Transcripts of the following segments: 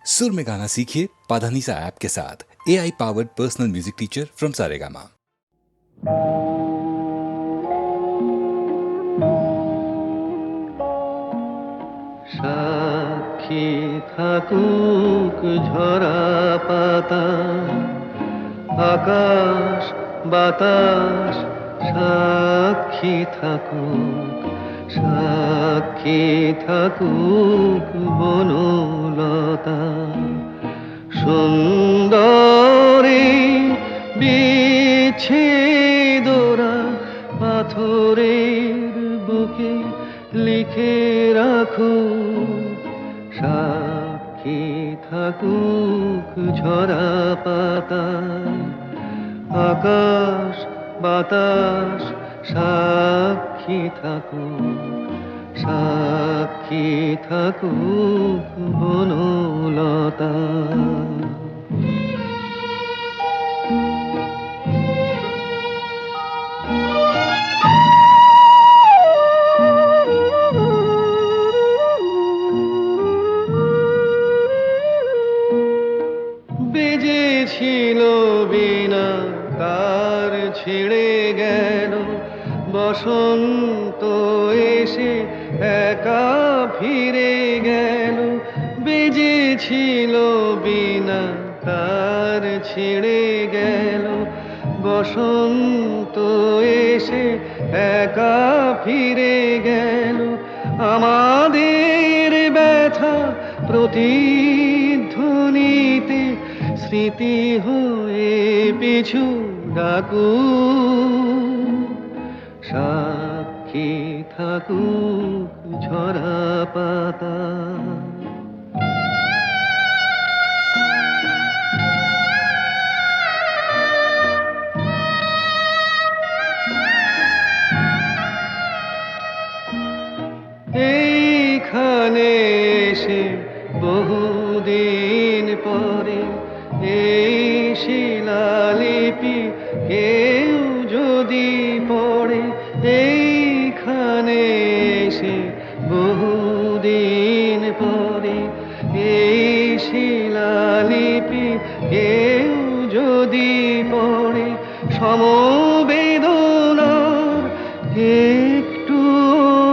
सुर में गाना सीखिए पाधानीसा ऐप के साथ। AI powered personal music teacher from Saregama. সাক্ষী থাকুক ঝরা পাতা, আকাশ বাতাস সাক্ষী থাকুক, সাক্ষী থাকুক বনলতা। সুন্দরী বিচ্ছেদরা পাথরের বুকে লিখে রাখুক, সাক্ষী থাকুক ঝরা পাতা, আকাশ বাতাস সাক্ষী থাকুক, সাক্ষী থাকুক বনলতা। বেজেছিল বিনা তার ছিঁড়ে গেল, বসন্ত এসে একা ফিরে গেল। বেজেছিল বিনা তার ছিঁড়ে গেল, বসন্ত এসে একা ফিরে গেল। আমাদের ব্যথা প্রতিধ্বনিতে স্মৃতি হয়ে পিছু ডাকুক, সাক্ষী থাকুক ঝরা পাতা। এইখানে এসে বহুদিন পরে এই শিলালিপি কেউ যদি পড়ে, এইখানে এসে বহুদিন পরে এই শিলালিপি কেউ যদি পড়ে, সমবেদনার একটু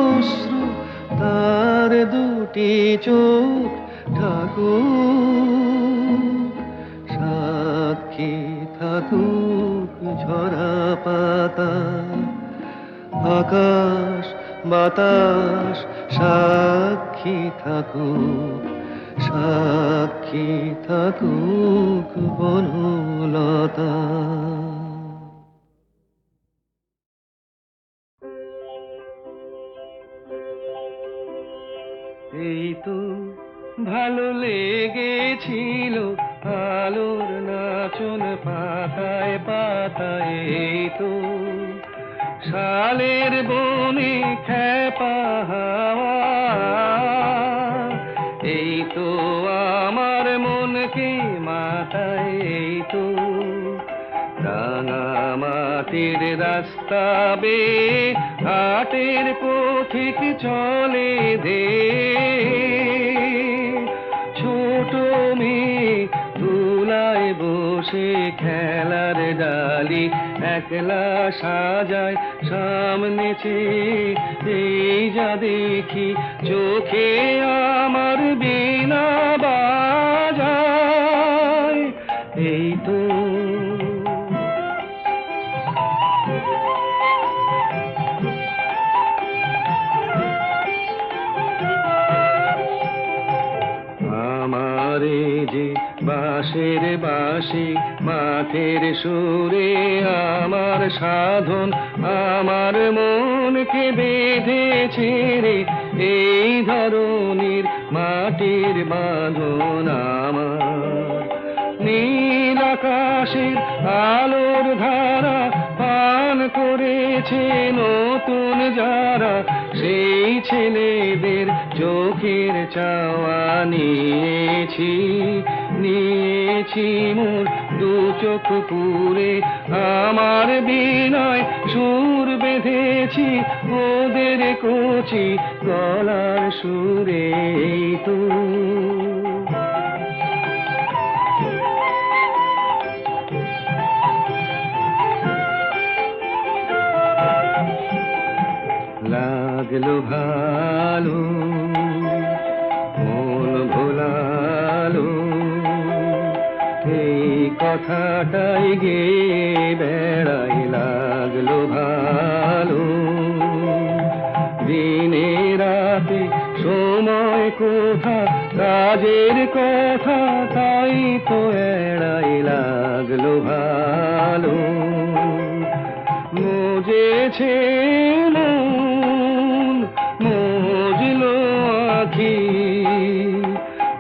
অশ্রু তার দুটি চোখ ঠাকুর, সাক্ষী থাকুক ঝরা পাতা, আকাশ বাতাস সাক্ষী থাকুক, সাক্ষী থাকুক বনলতা। এই তো ভালো লেগেছিল আলোর নাচন পাতায় পাতায়, এই তো শালের বনে খেপা হাওয়া, এই তো আমার মনকে মাতায়, এই তো রাঙা মাটির রাস্তা বেয়ে হাটের পথিক চলে দে, ছোট মেয়ে তুলায় বসে খেলার ডালি একলা সাজায় সামনে চেয়ে, এই যা দেখি চোখে আমার বীণা বাজায়, এই তো আমারে যে বাঁশের বাঁশি মাঠের সুরে আমার সাধন, আমার মনকে বেঁধেছে রে এই ধরনীর মাটির বাঁধন। আমার নীল আকাশের আলোর ধারা পান করেছে নতুন যারা, সেই ছেলেদের চোখের চাওয়া নিয়েছি, নিয়েছি মোর দু চোখ পুরে, আমার বিনয় সুর বেঁধেছি ওদের কচি গলার সুরে, তো কথাটাই গে বেড়াই লাগলো ভালো। দিনে রাতে সময় কোথা, কাজের কথা, তাই তো এড়াই লাগলো ভালো। মজেছে মন, মজলো আখি,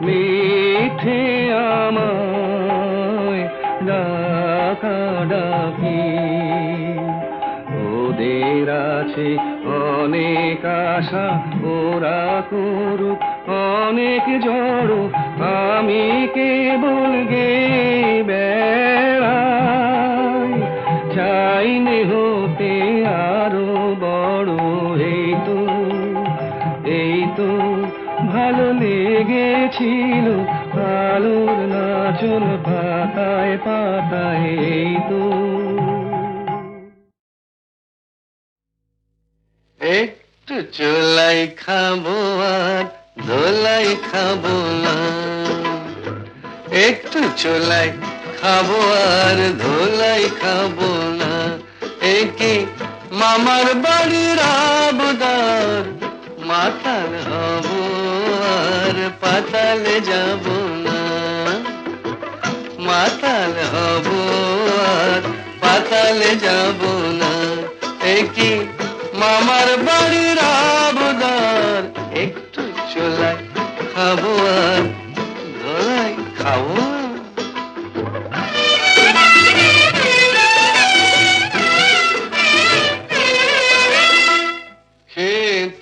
মিঠে আমায় ডাকাডাকি। ওদের আছে অনেক আশা, ওরা করুক অনেক জড়ো, আমি কেবল গে বেড়াই, চাইনে হতে আরো বড়। এই তো ভালো লেগেছিল আলোর নাচন পাতায় পাতায়, এই তো। একটু চোলাই খাবো আর দোলাই খাবো না, একটু চোলাই খাবো আর ধোলাই খাবো না। একে মামার বাড়ির আবদার, মাতাল হব আর পাতালে যাব না, মাতাল হব আর পাতালে যাব না। একে মামার বাড়ির আবদার, একটু চোলাই খাবো আর ধোলাই খাবো।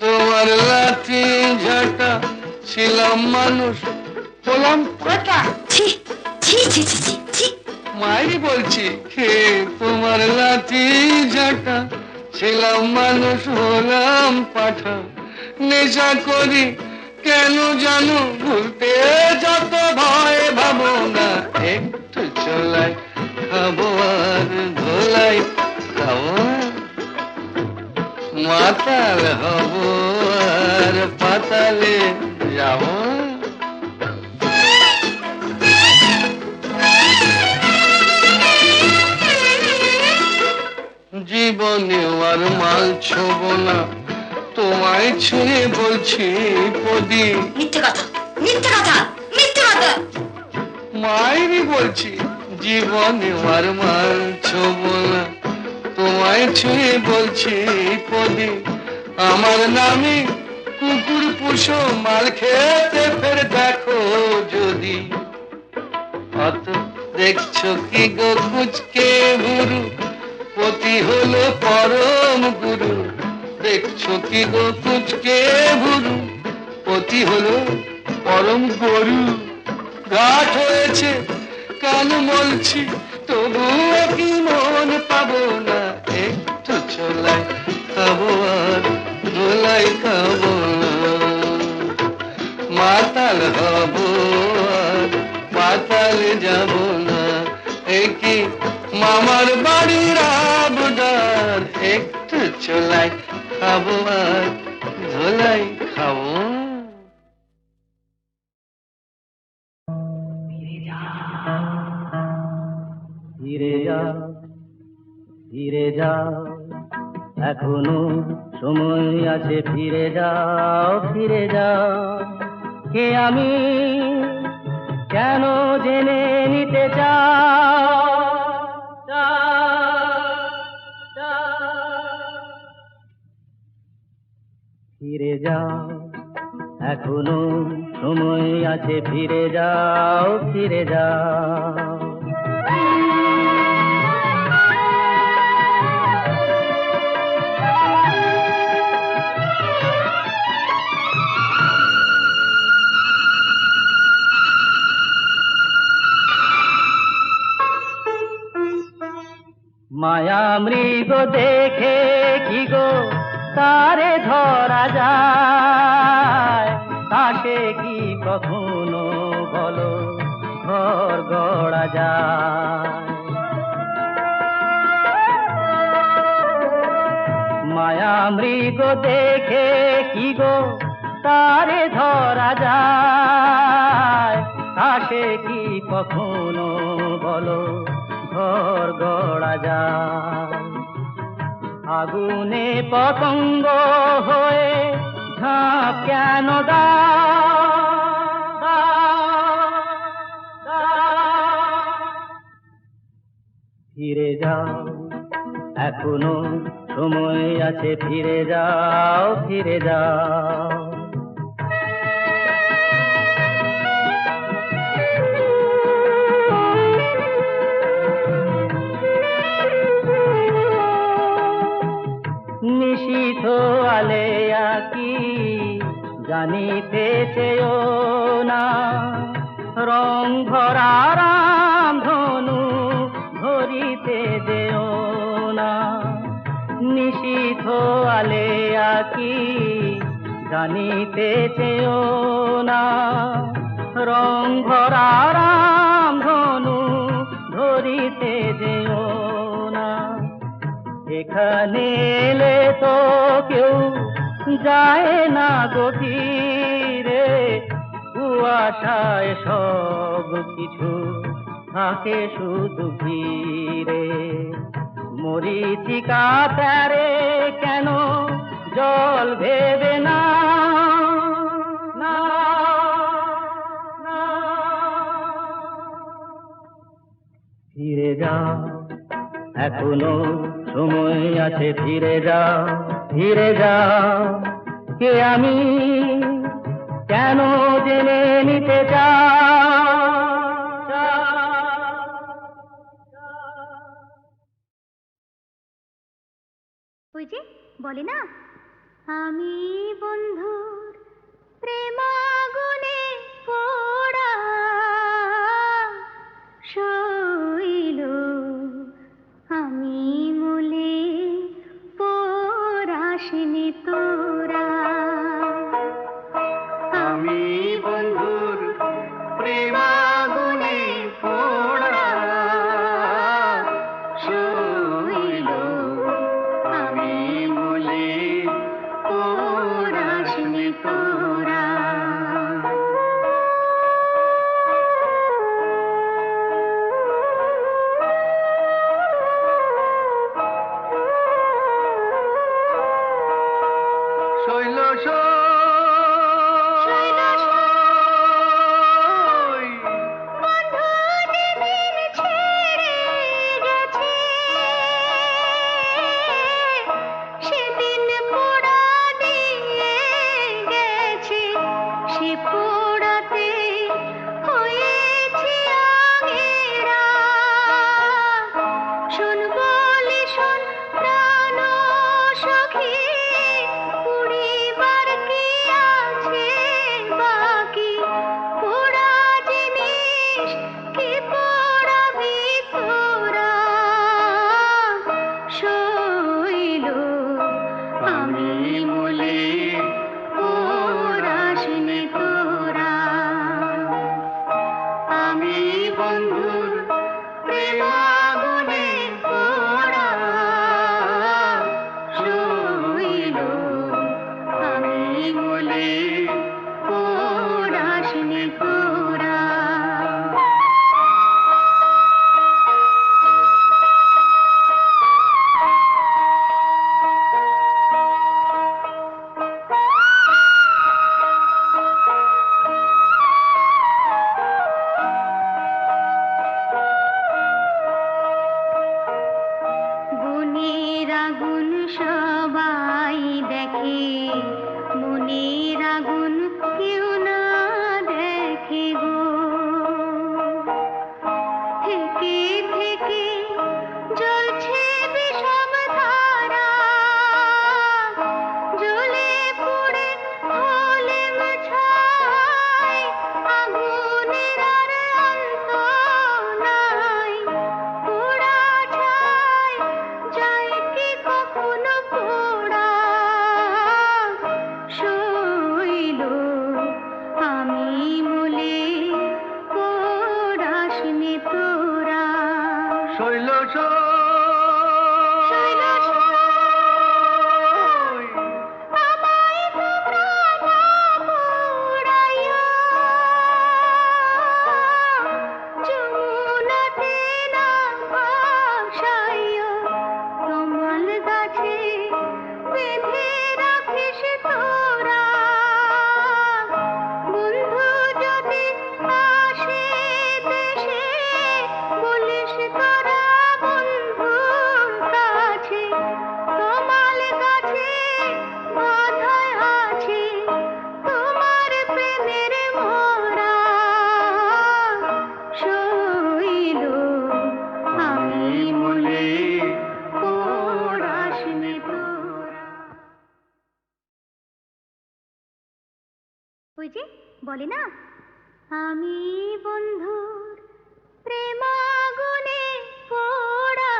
তোমার লাঠি ঝাঁটা ছিলাম মানুষ, হলাম পাটা। মাই বলছি, হে তোমার লাঠি ঝাঁটা ছিলাম মানুষ, হলাম পাঠা। নেশা করি কেন জানো, ভুলতে যত ভয় ভাবো না। একটু চোলাই খাবো আর ধোলাই খাবো, মাতাল হব আর পাতালে যাব। জীবনে আর মাল ছোব না, তোমায় ছুঁয়ে বলছি পদি। মিথ্যে কথা, মিথ্যে কথা, মিথ্যে কথা। মায়েরই বলছি, জীবনে আর মাল ছোব না, তোমায় ছুঁয়ে বলছি পদি। আমার নামে কুকুর পুষো, মাল খেতে ফের দেখো যদি। অত দেখছো কি গো কুচকে ভুরু, পতি হলো পরম গুরু। দেখছো কি গো কুচকে ভুরু, পতি হলো পরম গরু। ঘাট হয়েছে কান বলছি, তবুও কি মন পাবো না। একটু চোলাই খাবো আর ধোলাই খাবো না, মাতাল হব আর পাতালে যাব না। একি মামার বাড়ির আবদার, একটু চোলাই খাবো আর ধোলাই খাবো। ফিরে যাও, ফিরে যাও, এখনো সময় আছে, ফিরে যাও, ফিরে যাও। কে আমি কেন জেনে নিতে চাও, ফিরে যাও, এখনো সময় আছে, ফিরে যাও, ফিরে যাও। মায়া মৃগ দেখে কি গো তারে ধরা যায়, তাকে কি কখনো বলো ঘর গড়া যায়। মায়া মৃগ দেখে কি গো তারে ধরা যায়, তাকে কি কখনো বলো ঘর গড়া যায়? আগুনে পতঙ্গ হয়ে ঝাঁপ কেন ফিরে যাও, এখনো সময় আছে, ফিরে যাও, ফিরে যাও। নিশীথ আলেয়া কি জানিতে চেয়েও না, রং ভরা রাম ধনু ধরিতে যেও না। নিশীথ আলেয়া কি জানিতে চেয়েও না, রং ভরা রাম ধনু ধরিতে যেও না। এখানে এলে তো কেউ যায় না গভীরে, কুয়াশায় সব কিছু থাকে শুধু ঘিরে। মরীচিকা প্যারে কেন জল ভেবে না, না, না। ফিরে যাও, এখনো সময় আছে, ফিরে যাও, ফিরে যাও। কে আমি কেন জেনে নিতে চাও। ওই যে বলে না, আমি বন্ধুর প্রেমাগুনে পোড়া শৈল, আমি মলে পরাশনি তোরা। আমি বন্ধুর প্রেমাগুনে পোড়া শৈল, আমি মলে পরাশনি তোরা। শৈল বন্ধু যেদিন ছেড়ে গেছে, সেদিন পোড়া দিয়ে গেছে, সে পোড়াতে হয়েছে আগেরা। শোন বলি শোন প্রাণ সখী, পুড়িবার কি আছে বাকি? পোড়া জিনিস কি পোড়াবি তোরা? শৈল, আমি মলে পরাশনি তোরা। আমি বন্ধুর প্রেমাগুনে পোড়া শৈল, আমি মলে পরাশনি তোরা। বনের আগুন সবাই দেখে, মনের আগুন কেউ না দেখে গো। থেকে থেকে জ্বলছে বিষম ধারা, জ্বলে পুড়ে হলে ছাই, আগুনের আর অন্ত নাই। পোড়া ছাই যায় কি কখনো পোড়া? শৈল, আমি মলে পরাশনি তোরা। শৈল শৈল, আমায় তোমরা না পোড়াইয়া, যমুনাতে ওই যে বলে না, আমি বন্ধুর প্রেমাগুনে পোড়া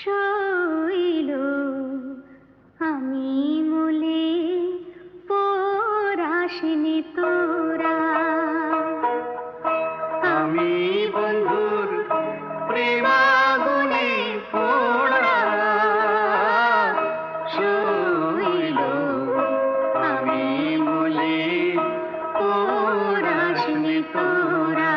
শৈল, আমি মূলে পরাশিনী তোরা। আমি বন্ধুর প্রেমাগুনে পোড়া শৈল, আমি মূলে পরাশিনী তোরা।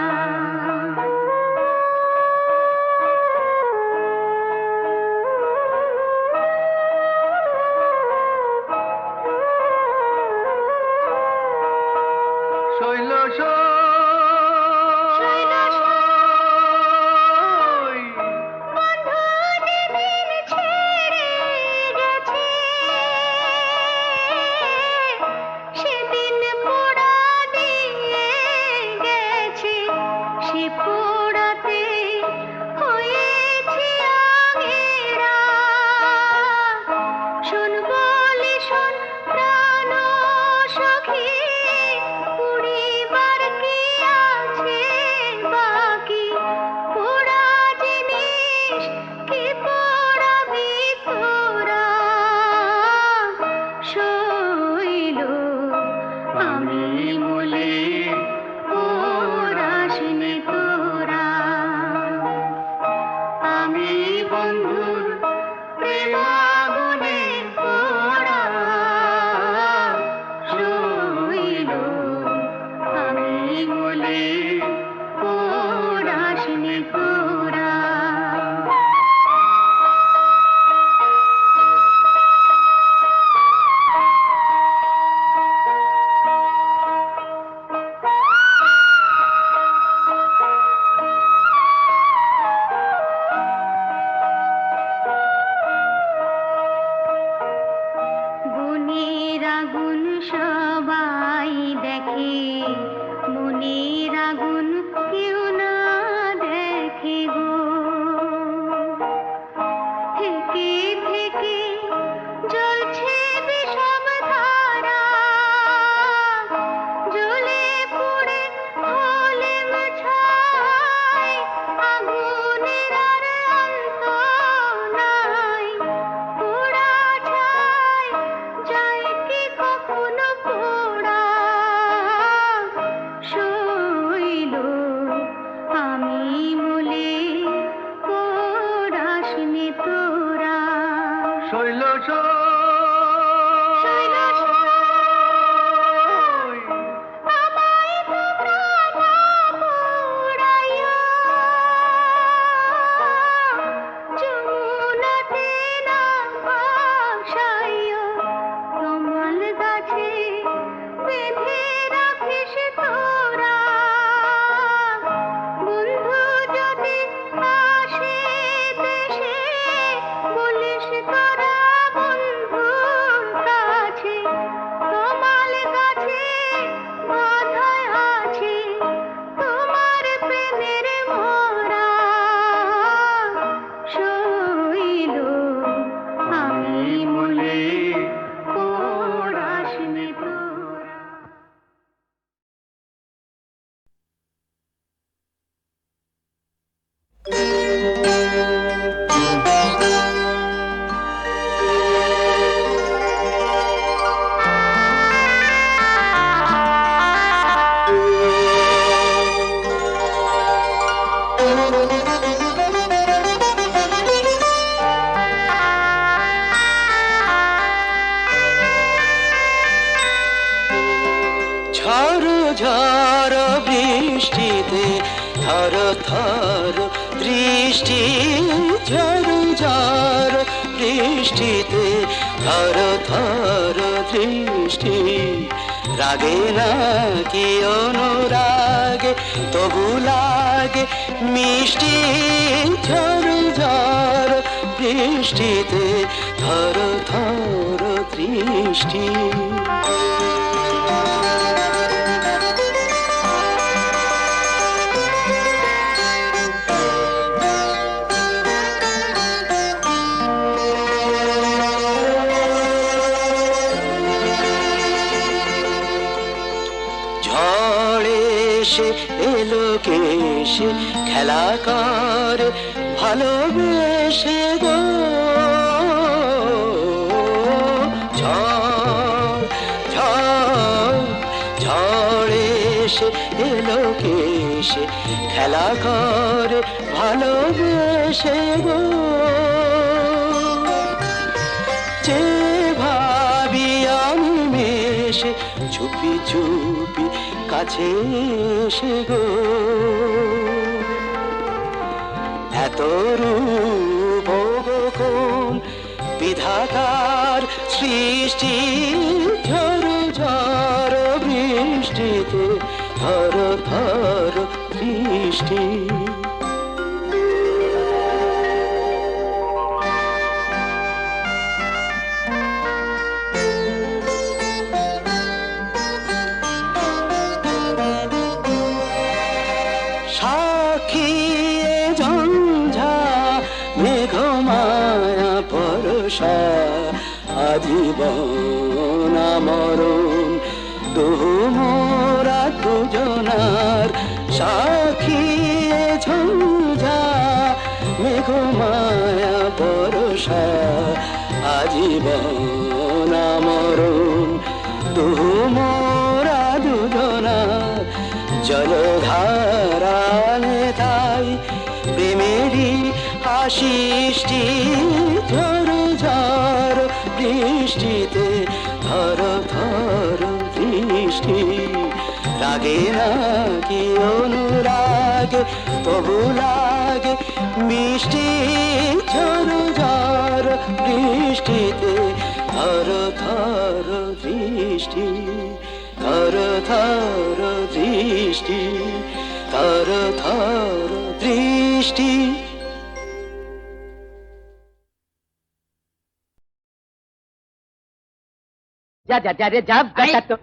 শৈল সেদিন পোড়া দিয়ে গেছে, সে পোড়াতে হয়েছে আগেরা। শোন বলি শোন প্রাণ সখী, পুড়িবার কি আছে বাকি? পোড়া জিনিস কি পোড়াবি তোরা শৈল, আমি মূলে পরাশিনী তোরা। আমি বন্ধুর প্রেমাগুনে পোড়া শৈল, আমি মূলে পরাশিনী তোরা। বনের আগুন সবাই দেখে, মনের আগুন কেউ না দেখে গো। থেকে থেকে জ্বলছে বিষম ধারা, জ্বলে পুড়ে হলে ছাই, আগুনের আর অন্ত নাই। পোড়া ছাই যায় কি কখনো পোড়া শৈল, আমি মূলে পরাশিনী তোরা। শৈল আমায় তোমরা না পোড়াইও, যমুনাতে না ভাসাইও। কমল গাছে বেঁধে রাখিস তোরা, বন্ধু যদি আসে দেশে, বলিস তোরা বন্ধুর কাছে। কমল গাছে বাঁধাই আছে তোমার প্রেমের মোরা শৈল, আমি মূলে পরাশিনী তোরা। ঝড় ঝড় বৃষ্টিতে থর থর দৃষ্টি, ঝড় ঝড় বৃষ্টিতে থর থর দৃষ্টি। রাগে না কি অনুরাগে তবু লাগে মিষ্টি, ঝড় ঝড় বৃষ্টিতে থর থর দৃষ্টি। সে এলো কেসে খেলা করে ভালোবেসে গো ঝড় ঝড় ঝড় এসে এলো কেসে খেলা করে ভালোবেসে গো যে ভাবি আমি মেশে চুপি চুপি কাছে এসে গো এত রূপ কোন বিধাতার সৃষ্টি ঝড় ঝড় বৃষ্টিতে থর থর বৃষ্টি সাক্ষী ঝঞ্ঝা মেঘমায়া পরশা আজীবন মরণ তোমরা দুজনার সাক্ষী ঝঞ্ঝা মেঘমায়া পরশা আজীবন মরণ তোমরা দুজনার জলধারা নেতাই প্রেমেরই আশিষ্টি ঝড় ঝড় বৃষ্টিতে ধর ধর বৃষ্টি রাগে নাকি অনুরাগে তবু লাগে মিষ্টি ঝড় ঝড় বৃষ্টিতে ধর ধর বৃষ্টি থর থর দৃষ্টি থর থর দৃষ্টি যা যা যা রে যা বেটা তো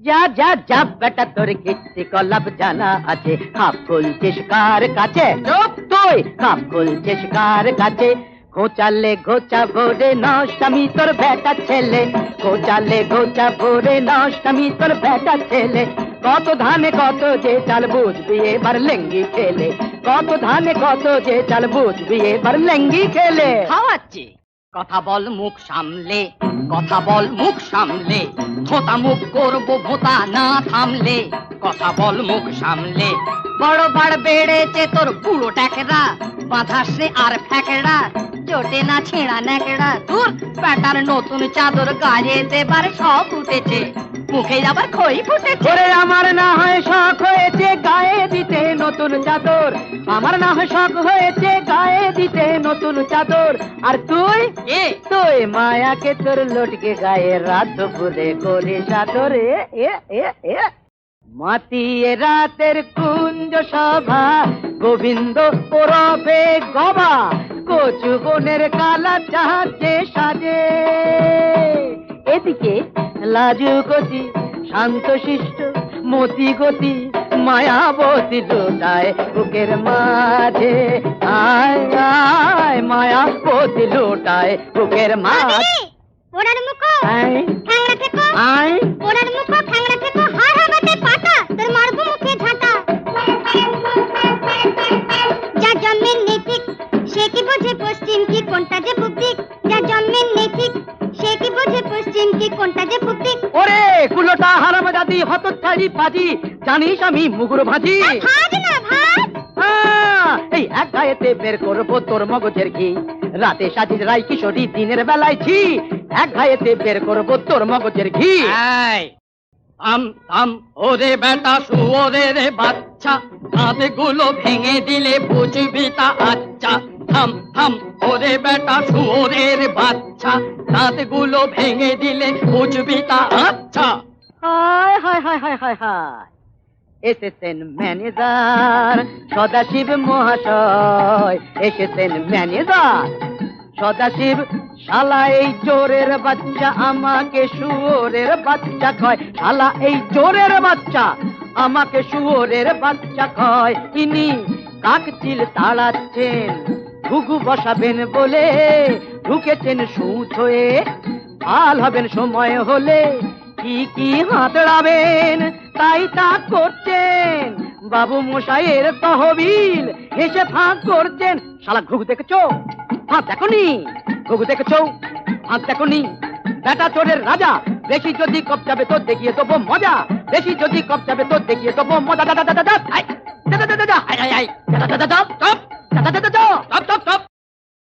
যা যা যা বেটা তোর কীর্তি কলাপ জানা আছে খাপ খুলছিস কার কাছে চুপ তুই খাপ খুলছিস কার কাছে ঘোচালে ঘোচা ভোরে নষ্টামি তোর বেটা ছেলে ঘোচালে ঘোচা ভোরে নষ্টামি তোর বেটা ছেলে কত ধানে কত যে চাল বুঝবি এবার লেঙ্গি খেলে কত ধানে কত যে চাল বুঝবি এবার লেঙ্গি খেলে খাওয়াচ্ছি কথা বল মুখ সামলে কথা বল মুখ সামলে ধোতা মুখ করবো ভোতা না থামলে কথা বল মুখ সামলে বড় বাড় বেড়েছে তোর বুড়ো ট্যাকরা বাঁধাসে আর ফ্যাকড়া চোটে না ছেঁড়া ন্যাকড়া তোর প্যাটার নতুন চাদর গায়ে দেবার সব উঠেছে মুখে আবার খই ফুটেছে ওরে আমার না হয় শখ হয়েছে গায়ে দিতে নতুন চাদর আমার না হয় শখ হয়েছে গায়ে দিতে নতুন চাদর আর তুই তুই মায়াকে তোর লটকে গায়ে রাত দুপুরে করে চাদর এ মাতিয়ে রাতের কুঞ্জ সভা গোবিন্দ ওরফে গবা কচু বনের কালা জাহাজে সাজে এদিকে লাজু গতি শান্ত শিষ্ট মতি গতি মায়াবতী লুটায় বুকের মাঝে আয় আয় মায়াবতী লুটায় বুকের মাঝে ওড়ার মুখো ঠ্যাংরা থেকো আয় ওড়ার মুখো ঠ্যাংরা থেকো হার হাবাতে পাটা তোর মারবো মুখে ঝাঁটা যা জন্মের নেই ঠিক সে কি বোঝে পশ্চিম কি কোনটা যে পূব দিক যা জন্মের নেই ঠিক সে কি বোঝে পশ্চিম কি কোনটা যে পূব দিক ওরে কুলোটা হারামজাদি হতচ্ছাড়ি পাজি জানিস আমি মুগুর ভাজি ভাজ না ভাজ এই এক গায়েতে বের করবো তোর মগজের ঘি রাতে সাজিস রাই কিশোরী দিনের বেলায় ছি এক গায়েতে বের করবো তোর মগজের ঘি থাম থাম ওরে বেটা শুয়োরে রে বাচ্চা দাঁতগুলো ভেঙে দিলে বুঝবি তা আচ্ছা থাম থাম ওরে বেটা শুয়োরের বাচ্চা দাঁতগুলো ভেঙে দিলে বুঝবি তা আচ্ছা হায় হায় হায় হায় হায় হায় এসেছেন ম্যানেজার সদাশিব মহাশয় এসেছেন ম্যানেজার সদাশিব শালা এই চোরের বাচ্চা আমাকে শুয়োরের বাচ্চা কয় শালা এই চোরের বাচ্চা আমাকে শুয়োরের বাচ্চা কয় ইনি কাকচিল তাড়াচ্ছেন ঘুঘু বসাবেন বলে ঢুকেছেন সুচ হয়ে ভাল হবেন সময় হলে কি কি হাতড়াবেন তাই তা করছেন বাবু মশাইয়ের তহবিল হেসে ফাঁক করছেন। শালা ঘুঘু দেখেছো? ফাঁক দেখনি? ঘুঘু দেখেছো? ফাঁক দেখনি? বেটা চোরের রাজা, বেশি যদি কপ যাবে তো দেখিয়ে দেবো মজা, বেশি যদি কপ যাবে তো দেখিয়ে দেবো মজা। দাদা দাদা দাদা আই দাদা দাদা দাদা আই আই আই দাদা দাদা দাদা চপ দাদা দাদা চপ চপ চপ